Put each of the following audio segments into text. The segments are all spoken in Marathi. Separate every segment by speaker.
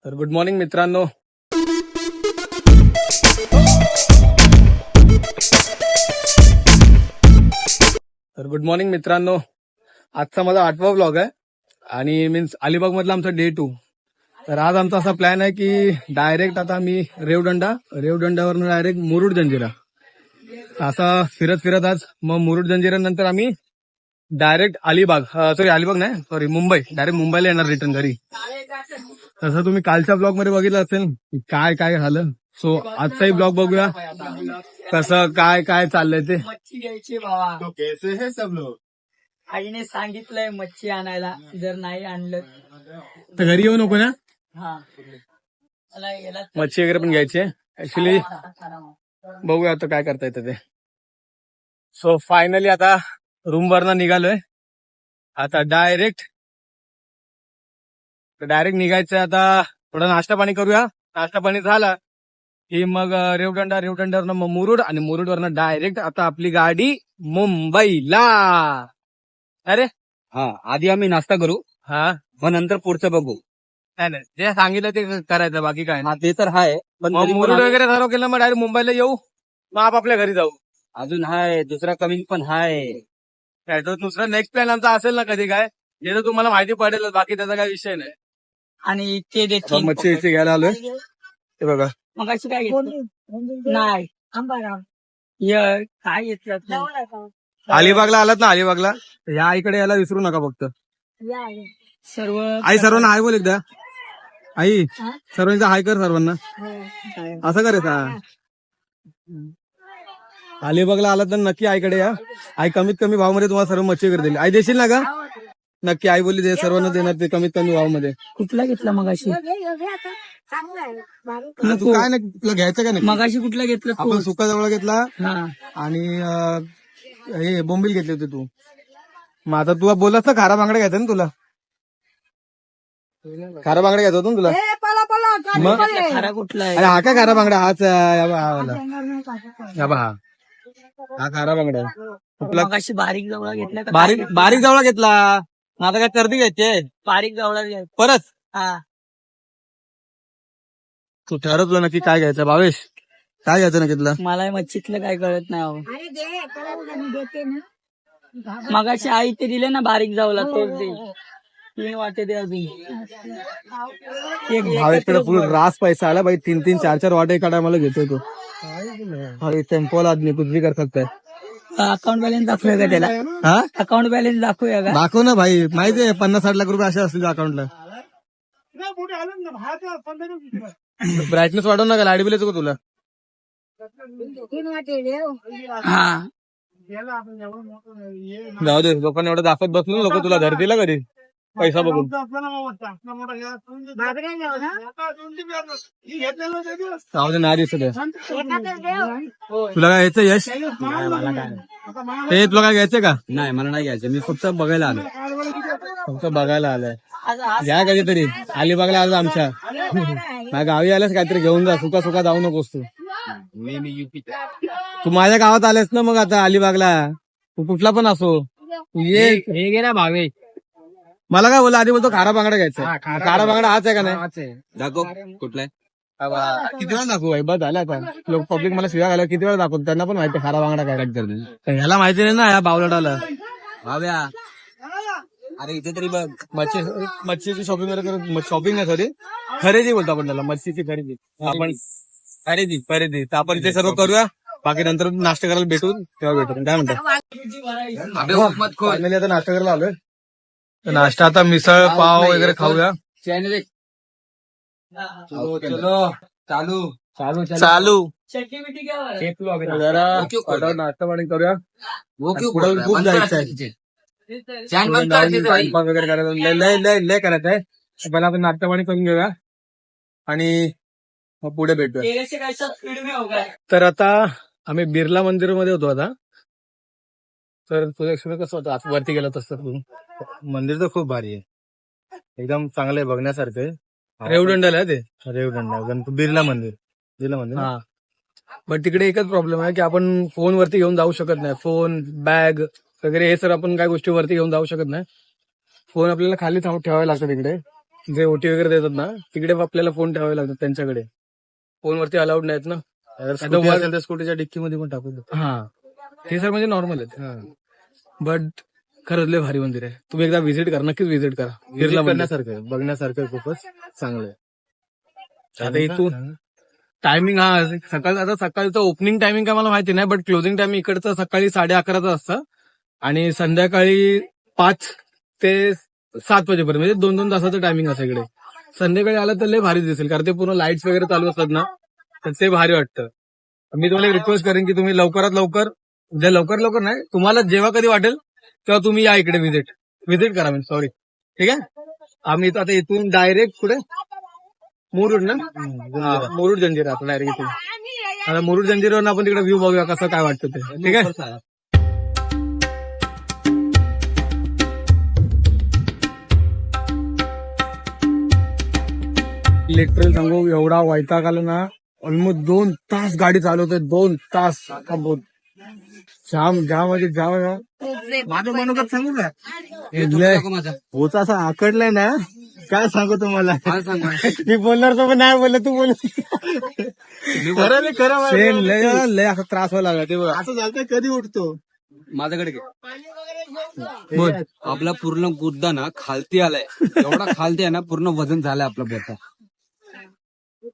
Speaker 1: तर गुड मॉर्निंग मित्रांनो. आजचा माझा 8वा व्लॉग आहे आणि मीन्स अलिबाग मधला आमचा डे 2. तर आज आमचा असा प्लॅन आहे की डायरेक्ट आता मी रेवदंडावरनं डायरेक्ट मुरुड जंजिरा असं फिरत फिरत आज मग मुरुड जंजिरा नंतर आम्ही डायरेक्ट अलिबाग नाही मुंबई, डायरेक्ट मुंबईला येणार रिटर्न घरी. तसं तुम्ही कालच्या ब्लॉग मध्ये बघितलं असेल की काय काय झालं. सो आजचाही ब्लॉग बघूया कसं काय काय चाललंय ते.
Speaker 2: मच्छी घ्यायची बाबा.
Speaker 3: कैसे है सब लोग?
Speaker 2: आईने सांगितलंय मच्छी आणायला, जर नाही आणलं
Speaker 1: तर घरी येऊ नको ना,
Speaker 2: हा मला याला
Speaker 1: मच्छी वगैरे पण घ्यायची ऍक्च्युली. बघूया आता काय करता येतं ते. सो फायनली आता रूम वरनं निघालोय. आता डायरेक्ट निघायचंय. आता थोडा नाश्ता पाणी करूया. नाश्ता पाणी झाला की मग रेवदंडावरनं मग मुरुड आणि मुरुडवरनं डायरेक्ट आता आपली गाडी मुंबईला. अरे
Speaker 3: हा, आधी आम्ही नाश्ता करू,
Speaker 1: हा
Speaker 3: मग नंतर पुढचं बघू.
Speaker 1: नाही जे सांगितलं ते करायचं, बाकी काय नाही.
Speaker 3: हा, ते तर आहे, पण
Speaker 1: मग
Speaker 3: तरी पण
Speaker 1: मुरुड वगैरे सर्व केलं मग डायरेक्ट मुंबईला येऊ, मग आपापल्या घरी जाऊ.
Speaker 3: अजून हाय, दुसरा कमिंग पण हाय.
Speaker 1: काय तो दुसरा नेक्स्ट प्लॅन आमचा असेल ना कधी काय, जे तर तुम्हाला माहिती पडेल, बाकी त्याचा काही विषय नाही.
Speaker 2: आणि ते
Speaker 1: मग
Speaker 2: देखील
Speaker 1: मच्छी घ्यायला आलोय. ते बघा
Speaker 2: मग अशी काय घेतलं नाही काय घेतलं
Speaker 1: अलिबागला आलात ना, अलिबागला या इकडे यायला विसरू नका फक्त.
Speaker 2: सर्व
Speaker 1: आई सर्वांना हाय बोल एकदा. आई सर्वांचा हाय कर सर्वांना. असं करायचं. अलिबागला आलात तर नक्की आईकडे या. आई कमीत कमी भावामध्ये तुम्हाला सर्व मच्छी वगैरे दिली. आई देशील ना का? नक्की. आई बोलली ते सर्वांना देणार ते कमीत कमी भावामध्ये.
Speaker 2: कुठला घेतला मगाशी?
Speaker 1: तू काय नाही, तुला घ्यायचं का नाही?
Speaker 2: मगाशी कुठला घेतला तू?
Speaker 1: आपण सुका जवळ घेतला
Speaker 2: हा
Speaker 1: आणि हे बोंबील घेतले होते तू. मग आता तू बोललास ना खारा बांगडा घ्यायचा ना तुला. खारा बांगडा घ्यायचा होता ना तुला. मग
Speaker 2: खारा कुठला आहे?
Speaker 1: अरे हा काय खारा बांगडा? हाच या बा, हा वाला. या बा, हा खारा बांगडा आहे. तुला
Speaker 2: मगाशी बारीक जवळ घेतला का?
Speaker 1: बारीक जवळ घेतला. आता काय कर्दी घ्यायचे
Speaker 2: बारीक जवळ घ्यायचा.
Speaker 1: परत.
Speaker 2: हा
Speaker 1: तू ठरवलं नक्की काय घ्यायचं भावेश? काय घ्यायचं नक्की तुला?
Speaker 2: मला मच्छीतलं काय कळत नाही अहो. मगाशी आई ते दिले ना बारीक जावला, तोच दे. 3 वाटे दे अजून.
Speaker 1: भावेशकडे पूर्ण रास पैसा आला भाई. 3-3, 4-4 वाटे काढा मला घेतोय तो. अरे टेम्पोल आदमी कुछ भी कर सकता है.
Speaker 2: अकाउंट बॅलन्स दाखवूया का त्याला?
Speaker 1: हा
Speaker 2: अकाउंट बॅलन्स दाखवूया का?
Speaker 1: दाखव ना भाई. माहितीये 50-60 लाख रुपये असे असतील अकाउंटला. ब्राईटनेस वाढव ना का? लाईट बिल येतो का तुला?
Speaker 2: हा
Speaker 1: जाऊ दे, लोकांना एवढं दाखवत बसलो ना, लोक तुला धरतील ना कधी पैसा बघून. जाऊ दे, नाही दिसत आहे. तुला काय घ्यायचं यश? ते तुला काय घ्यायचं का?
Speaker 3: नाही, मला नाही घ्यायचं, मी फक्त बघायला आलो.
Speaker 1: फक्त बघायला आलाय. घ्या कधीतरी. अलिबागला आलं आमच्या माझ्या गावी आल्यास काहीतरी घेऊन जा. सुका जाऊ नकोस तू. तू माझ्या गावात आलेस ना, मग आता अलिबागला तू कुठला पण असो तू ये.
Speaker 2: हे घे ना भावे.
Speaker 1: मला काय बोला आधी बोलतो खारा बांगडा घ्यायचा. खारा बांगडा हाच आहे का नाही?
Speaker 3: दाखव कुठलाय.
Speaker 1: किती वेळा दाखवू भाई? बस झाला आता. लोक पब्लिक मला शिव्या घाला किती वेळा दाखवतो. त्यांना पण माहिती खारा बांगडा काय. ह्याला माहिती नाही ना, या बावलाटाला.
Speaker 3: भाव्या, अरे इथे तरी बघ.
Speaker 1: मच्छीची शॉपिंग आहे सॉरी, खरेदी बोलतो आपण त्याला. मच्छीची खरेदी. आपण खरेदी तर आपण ते सर्व करूया. बाकी नंतर नाश्ता करायला भेटू, तेव्हा भेटू. काय म्हणतो? फायनली आता नाश्ता करायला आलोय. तर नाश्ता आता मिसळ पाव वगैरे खाऊया. चालू
Speaker 2: चटणी बिटी घ्या.
Speaker 1: जरा नाश्ता पाणी करूया. पुढे खूप जायचं आहे. टाइमपास वगैरे करायचं लय करायचं आहे. पहिला आपण नाश्ता पाणी करून घेऊया आणि मग पुढे भेटूया. तर आता आम्ही बिर्ला मंदिरमध्ये होतो आता. तर तुझं एक्सपिरियन्स कसं होतं? आज वरती गेला तसं मंदिर तर खूप भारी आहे, एकदम चांगलं आहे, बघण्यासारखं आहे. रेवदंडाला आहे ते. रेवदंडा बिर्ला मंदिर. हा, पण तिकडे एकच प्रॉब्लेम आहे की आपण फोन वरती घेऊन जाऊ शकत नाही. फोन, बॅग वगैरे हे सर आपण काय गोष्टी वरती घेऊन जाऊ शकत नाही. फोन आपल्याला खाली ठेवावे लागतात तिकडे. जे ओटी वगैरे देतात ना तिकडे आपल्याला फोन ठेवावे लागतात त्यांच्याकडे. फोनवरती अलाउड नाहीत ना.
Speaker 3: स्कूटी असेल तर स्कूटीच्या डिक्कीमध्ये पण टाकू देतो.
Speaker 1: हा ते सर म्हणजे नॉर्मल आहेत. बट खरंच लय भारी मंदिर आहे. तुम्ही एकदा व्हिजिट करा, नक्कीच व्हिजिट करा. बिर्ला मंदिर
Speaker 3: करण्यासारखं आहे, बघण्यासारखं आहे, खूपच चांगलं आहे.
Speaker 1: आता इथून टायमिंग सकाळ आता सकाळचं ओपनिंग टायमिंग काय मला माहिती नाही, बट क्लोजिंग टायमिंग इकडचं सकाळी 11:30 असतं आणि संध्याकाळी 5 ते 7 वाजेपर्यंत, म्हणजे 2-2 तासाचं टायमिंग असं इकडे. संध्याकाळी आलं तर लय भारी दिसेल, कारण ते पूर्ण लाईट्स वगैरे चालू असतात ना, तर ते भारी वाटतं. मी तुम्हाला रिक्वेस्ट करेन की तुम्ही लवकरात लवकर, जे लवकर नाही, तुम्हाला जेव्हा कधी वाटेल तेव्हा तुम्ही या इकडे व्हिजिट करा. मी सॉरी, ठीक आहे. आम्ही आता इथून डायरेक्ट पुढे मुरुड ना, मुरुड जंजिरा आपण डायरेक्ट इथून. आता मुरुड जंजिरावरून आपण तिकडे व्ह्यू बघूया कसं काय वाटतं ते, ठीक आहे. इलेक्ट्रिक सांगू एवढा वैताग आला ना, ऑलमोस्ट 2 तास गाडी चालवतोय, 2 तास थांबून. जाम म्हणजे जाम
Speaker 3: माझं मनोगत सांगू का?
Speaker 1: होता असा आकडलाय ना, काय सांगू तुम्हाला.
Speaker 3: काय सांगू?
Speaker 1: मी बोलणार तो पण नाही बोलला, तू बोल. खरं लय असा त्रास व्हायला लागला ते बघा.
Speaker 3: असं झालं कधी उठतो माझ्याकडे
Speaker 1: बोल.
Speaker 3: आपला पूर्ण गुद्दा ना खालती आलाय, एवढा खालती आहे ना, पूर्ण वजन झालंय आपला बोटा.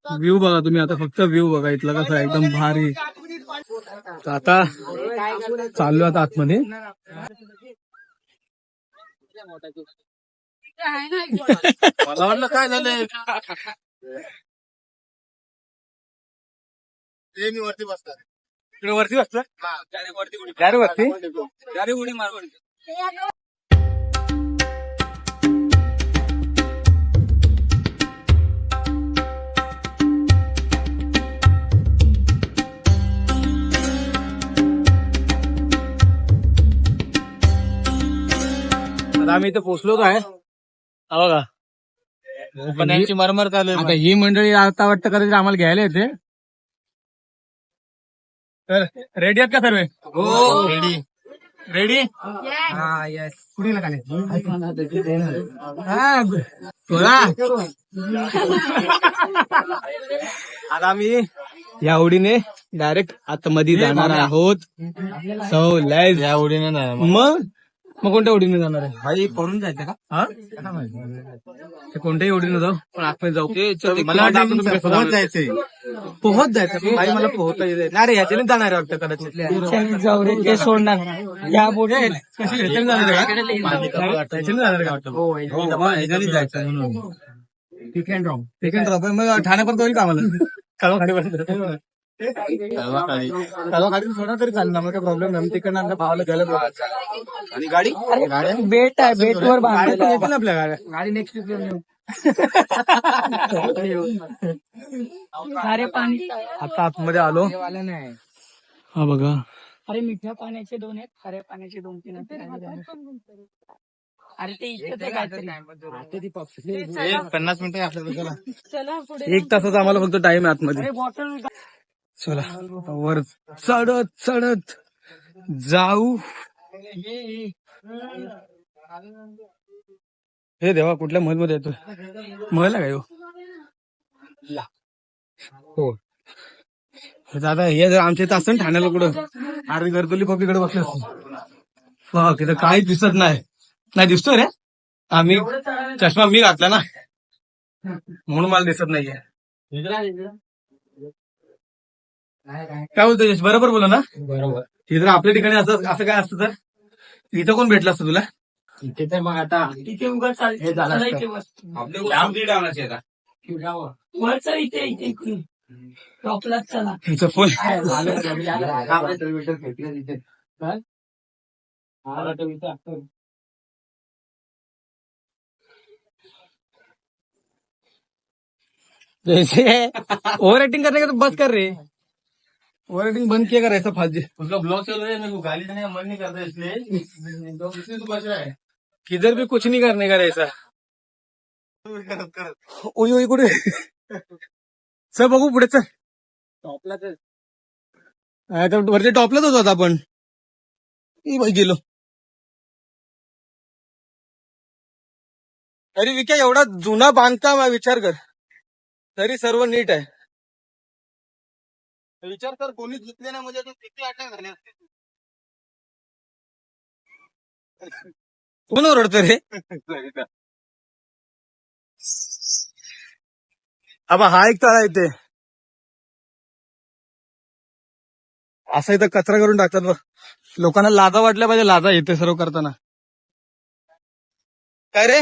Speaker 1: व्ह्यू बघा तुम्ही, आता फक्त व्ह्यू बघा इथला कसा आहे, एकदम भारी. तर आता चाललो आता आतमध्ये.
Speaker 3: मला वाटलं काय झालंय, मी वरती बसतात,
Speaker 1: इकडे वरती बसला
Speaker 3: गाडी उडी मार.
Speaker 1: आता आम्ही इथे पोहोचलो आहे बघा.
Speaker 3: पण यांची मरमर चालू
Speaker 1: आता ही मंडळी आता वाटतं कदाचित आम्हाला घ्यायला येते. तर रेडी आहेत का सर्व?
Speaker 3: हो,
Speaker 1: रेडी. कुठे खाली आता आम्ही या उडीने डायरेक्ट आतमध्ये जाणार आहोत. So let's.
Speaker 3: या उडीने नाही,
Speaker 1: मग कोणत्या उडीने जाणार आहे?
Speaker 3: भाई पडून जायचं का?
Speaker 1: हा, ते कोणत्याही उडीने जाऊ, पण आतमध्ये जाऊ.
Speaker 3: मला वाटतं पोहोच जायचंय.
Speaker 1: पोहत जायचं भाई, मला पोहता येत नाही रे. ह्याच्याने जाणार आहे वाटतं कदाचित.
Speaker 2: जाऊ रे, ते सोडणार या बोट.
Speaker 1: कशी ह्याच्याने जाणार आहे का? ह्याच्याने जाणार आहे का वाटतं?
Speaker 3: ह्याच्यानेच जायचं म्हणून.
Speaker 1: पिक अँड ड्रॉप आहे. मग ठाण्यापर्यंत होईल का आम्हाला? कालवा गाडी सोडा तरी चालेल, आम्हाला काही प्रॉब्लेम नाही. तिकडनं भावाला घ्यायला.
Speaker 3: आणि गाडी
Speaker 2: बेट आहे, बेटवर बांधलेलं आहे.
Speaker 1: येतील आपल्या गाड्या.
Speaker 2: गाडी नेक्स्ट खारे पाणी.
Speaker 1: आता आतमध्ये आलो. हा बघा,
Speaker 2: अरे मिठ्या पाण्याचे 2 आहेत, खाऱ्या पाण्याचे 2-3 आहेत. अरे ते इथं काहीतरी
Speaker 3: 50 मिनिटं आपल्याला.
Speaker 2: चला पुढे.
Speaker 1: 1 तासाचा आम्हाला फक्त टाइम आहे आतमध्ये.
Speaker 2: अरे बॉटल
Speaker 1: चला वर चढत जाऊ. हे देवा, कुठल्या महलमध्ये येतो? महल आहे का हो? दादा हे जर आमच्या इथं असतं ना ठाण्याला, कुठं अर्धी गर्दोली पब्लिकडे बसले असतो. तिथं काहीच दिसत नाही दिसतो रे. आम्ही चष्मा मी घातला ना, म्हणून मला दिसत नाहीये. काय बोलतो यश? बरोबर बोला ना?
Speaker 3: बरोबर.
Speaker 1: इथं आपल्या ठिकाणी असं काय असतं तर इथं कोण भेटलं असतं तुला?
Speaker 3: इथे तर मग आता
Speaker 2: तिथे उगाच चालायची वस्तू. वरचा इथे इकडे टॉपलाच चला.
Speaker 1: इथं फुल जैसे ओवर एक्टिंग करने का तो बस कर रहे. ओवर एक्टिंग बंद किया कर, ऐसा फालतू.
Speaker 3: उसका ब्लॉग चल रहा है, मेरे को गाली देने का मन नहीं करता, इसलिए तो बच रहा है.
Speaker 1: किधर भी कुछ नहीं करने का ऐसा. उई कुठे चल बघू पुढे चल. वरच्या टॉपलाच होतो आता आपण. गेलो तरी विक्या एवढा जुना बांधकाम आहे, विचार कर, तरी सर्व नीट आहे. विचार कर, कोणी जिंकले ना म्हणजे किती अटॅक झाले असते. कोण ओरडतो रे? आबा हा एक तळा इथे, असं इथं कचरा करून टाकतात बघ. लोकांना लाजा वाटल्या पाहिजे, लाजा येते सर्व करताना. काय रे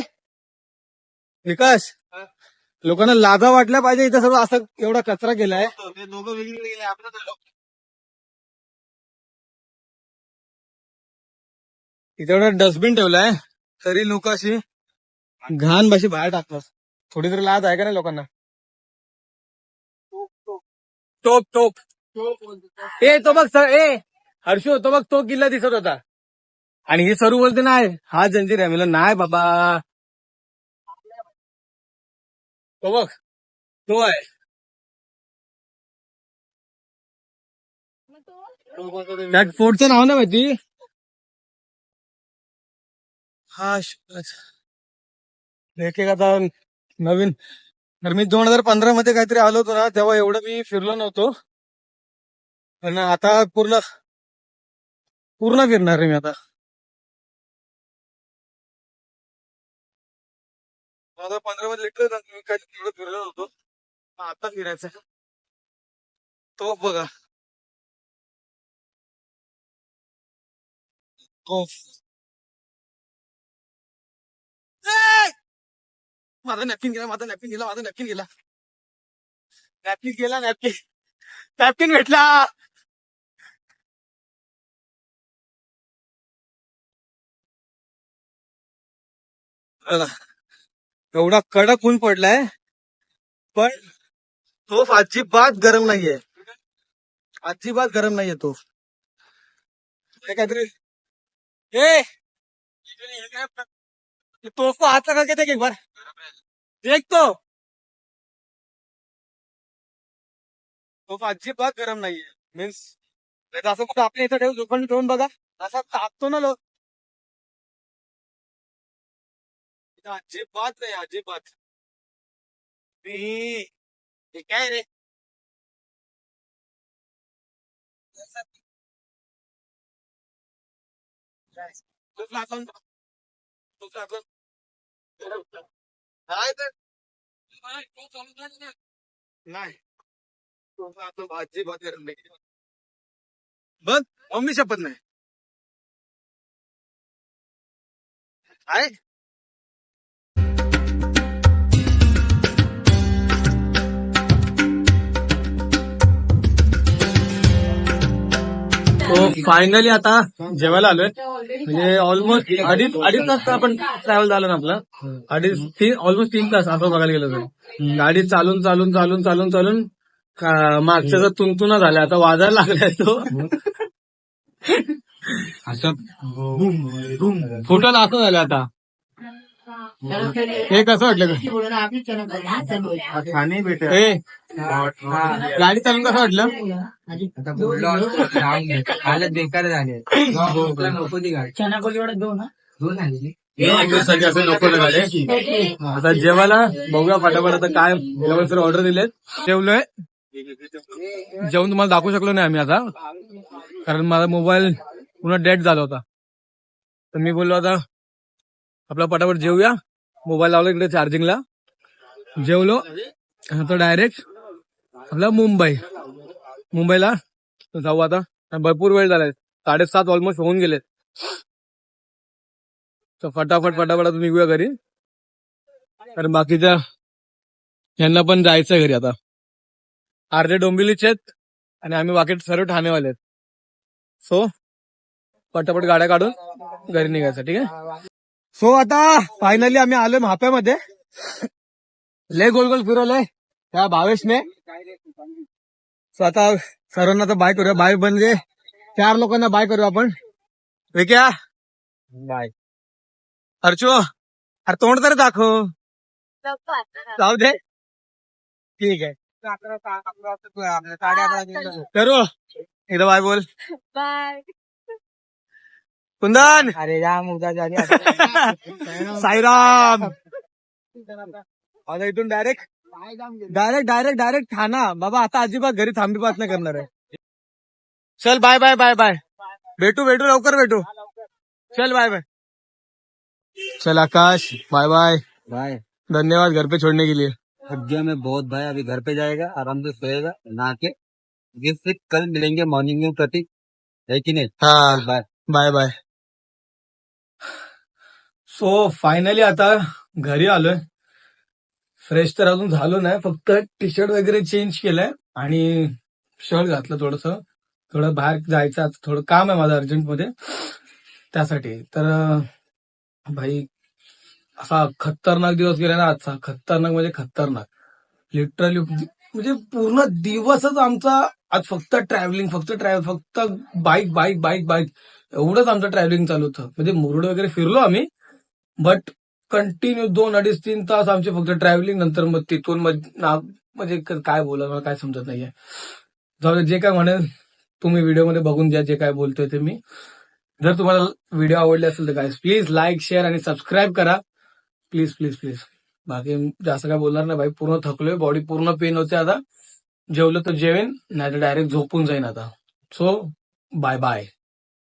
Speaker 1: विकास, लोकांना लाजा वाटल्या पाहिजे, इथं सर्व असं एवढा कचरा केलाय. ते दोघं वेगवेगळे गेले, आपलं इथे एवढं डस्टबिन ठेवलाय, तरी लोक अशी घाण भाषी बाहेर टाकतात. थोडी तरी लाज आहे का नाही लोकांना? टोप टोप ए तो बघ हर्षो, तो बघ तो किल्ला दिसत होता. आणि ही सरू बोलते नाही हा जंजीर आहे. म्हणलं नाही बाबा, तो बघ तो आहे. त्या फोर्टचं नाव नाही माहिती. हा एक आता नवीन, तर मी 2015 मध्ये काहीतरी आलो होतो ना, तेव्हा एवढं मी फिरलो नव्हतो. पण आता पूर्ण पूर्ण फिरणार आहे मी आता. 2015 मध्ये लिटरली मी काही एवढं फिरलो नव्हतो, आता फिरायचं. तो बघा तो. ए! माझा नॅपकिन गेला, माझा नॅपकिन गेला, माझा नॅपकिन गेला, नॅपकिन गेला, नॅपकिन नॅपकिन भेटला. बघा, एवढा कडक ऊन पडलाय, पण तोफ अजिबात गरम नाहीये, अजिबात गरम नाहीये तोफ. हे काहीतरी ए तोफ को हात लगा के देख एक बार, देख तो तोफ अजिबात गरम नाहीये. मीन्स असं कुठं आपल्या इथं ठेवून लोखंड ठेवून बघा, असा तापतो ना लोक, अजिबात नाही, अजिबात. हे काय रे, तूच लागून तूच लागून नाही तर नाही, तूच लागून अजिबात गरम नाही. बघ मम्मी शपथ नाही आहे. फायनली आता जेवायला आलोय, म्हणजे ऑलमोस्ट अडीच तास आपण ट्रॅव्हल झालं ना आपलं, ऑलमोस्ट 3 तास असं बघायला गेलं तर. गाडी चालून चालून चालून चालून चालून मागच्या जर तुंतुना झाल्या, आता वाजायला लागलाय तो. असं फुटल असं झालं आता. हे कसं वाटलं गाडी चालून कसं वाटलं?
Speaker 3: हालत बेकार झाले. नको ती गाडी.
Speaker 1: असं नको ना गाडी. आता जेवायला बघूया फटाफट. आता काय ऑर्डर दिलेत, जेवलोय. जेवण तुम्हाला दाखवू शकलो नाही आम्ही आता, कारण माझा मोबाईल पुन्हा डेड झाला होता. तर मी बोललो आता आपला पटापट जेवूया. मोबाईल लावला इकडे चार्जिंगला, जेवलो. आता डायरेक्ट आपला मुंबईला जाऊ आता. भरपूर वेळ झालाय, 7:30 ऑलमोस्ट होऊन गेलेत. तर फटाफट आता निघूया घरी, कारण बाकीच्या यांना पण जायचंय घरी. आता अर्धे डोंबिवलीचे आहेत आणि आम्ही बाकी सर्व ठाणेवाले आहेत. सो पटापट गाड्या काढून घरी निघायचं, ठीक आहे. सो आता फायनली आम्ही आलोय म्हाप्यामध्ये. लय गोल गोल फिरवलंय त्या भावेशने. सो आता सर्वांना तर बाय करूया. बाय म्हणजे 4 लोकांना बाय करूया आपण. वेक्या बाय. अर्चो अरे तोंड तरी दाखव. जाऊ दे, ठीक आहे. करू एकदा बाय बोल.
Speaker 2: बाय.
Speaker 1: कुंदन
Speaker 3: अरे राम उद्या
Speaker 1: साईराम. आता इथून डायरेक्ट डायरेक्ट ठाणा बाबा. आता अजिबात घरी थांबी पात नाही करणार आहे. चल बाय बाय बाय बाय. भेटू लवकर भेटू. चल बाय बाय. चल आकाश बाय बाय.
Speaker 3: भाई
Speaker 1: धन्यवाद घर पे छोड़ने के लिए.
Speaker 3: थक में बहुत भाई. अभी घर पे जाएगा, आराम से सोएगा, नहा के फिर कल मिलेंगे मॉर्निंग में प्रतीक, है कि नहीं?
Speaker 1: हाँ
Speaker 3: bye.
Speaker 1: Bye bye. So finally आता घरी आलोय. फ्रेश तर अजून झालो नाही, फक्त टी शर्ट वगैरे चेंज केलंय आणि शर्ट घातलं. थोडं बाहेर जायचं आता, थोडं काम आहे माझं अर्जंटमध्ये त्यासाठी. तर भाई असा खतरनाक दिवस गेला ना आजचा. खतरनाक म्हणजे खतरनाक. लिटरली म्हणजे पूर्ण दिवसच आमचा आज फक्त ट्रॅव्हलिंग, फक्त बाईक बाईक बाईक बाईक एवढंच आमचं ट्रॅव्हलिंग चालू होतं. म्हणजे मुरुड वगैरे फिरलो आम्ही, बट कंटिन्यू 2-2.5-3 तास आमचे फक्त ट्रॅव्हलिंग. नंतर मग तिथून म्हणजे काय बोला मला काय समजत नाहीये. जाऊ दे, जे काय म्हणेल तुम्ही व्हिडिओमध्ये बघून द्या जे काय बोलतोय ते मी. जर तुम्हाला व्हिडिओ आवडले असेल तर काय प्लीज लाईक, शेअर आणि सबस्क्राईब करा. Please please please. बाकी जास्त काय बोलणार नाही भाई. पूर्ण थकलोय, बॉडी पूर्ण पेन होते. आता जेवलं तर जेवेन, नाही तर डायरेक्ट झोपून जाईन आता. So bye bye.